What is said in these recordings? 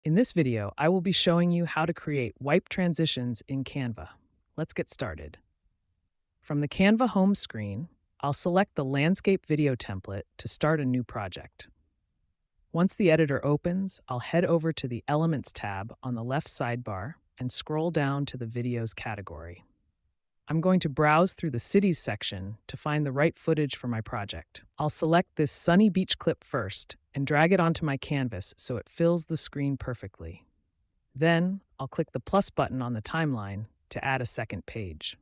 In this video, I will be showing you how to create wipe transitions in Canva. Let's get started. From the Canva home screen, I'll select the landscape video template to start a new project. Once the editor opens, I'll head over to the Elements tab on the left sidebar and scroll down to the Videos category. I'm going to browse through the Cities section to find the right footage for my project. I'll select this sunny beach clip first and drag it onto my canvas so it fills the screen perfectly. Then, I'll click the plus button on the timeline to add a second page.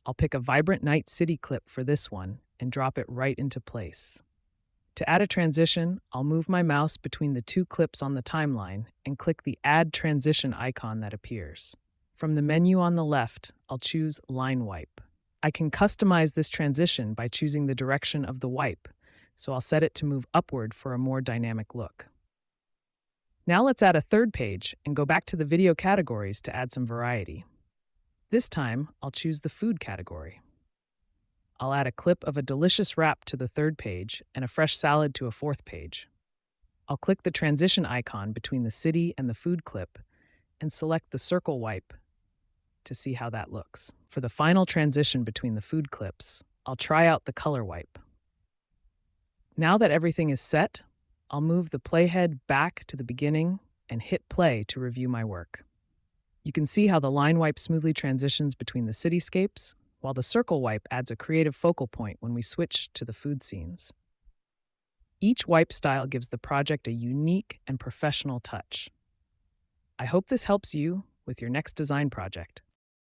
I'll pick a vibrant night city clip for this one and drop it right into place. To add a transition, I'll move my mouse between the two clips on the timeline and click the Add Transition icon that appears. From the menu on the left, I'll choose Line Wipe. I can customize this transition by choosing the direction of the wipe, so I'll set it to move upward for a more dynamic look. Now let's add a third page and go back to the video categories to add some variety. This time, I'll choose the food category. I'll add a clip of a delicious wrap to the third page and a fresh salad to a fourth page. I'll click the transition icon between the city and the food clip and select the circle wipe to see how that looks. For the final transition between the food clips, I'll try out the color wipe. Now that everything is set, I'll move the playhead back to the beginning and hit play to review my work. You can see how the line wipe smoothly transitions between the cityscapes, while the circle wipe adds a creative focal point when we switch to the food scenes. Each wipe style gives the project a unique and professional touch. I hope this helps you with your next design project.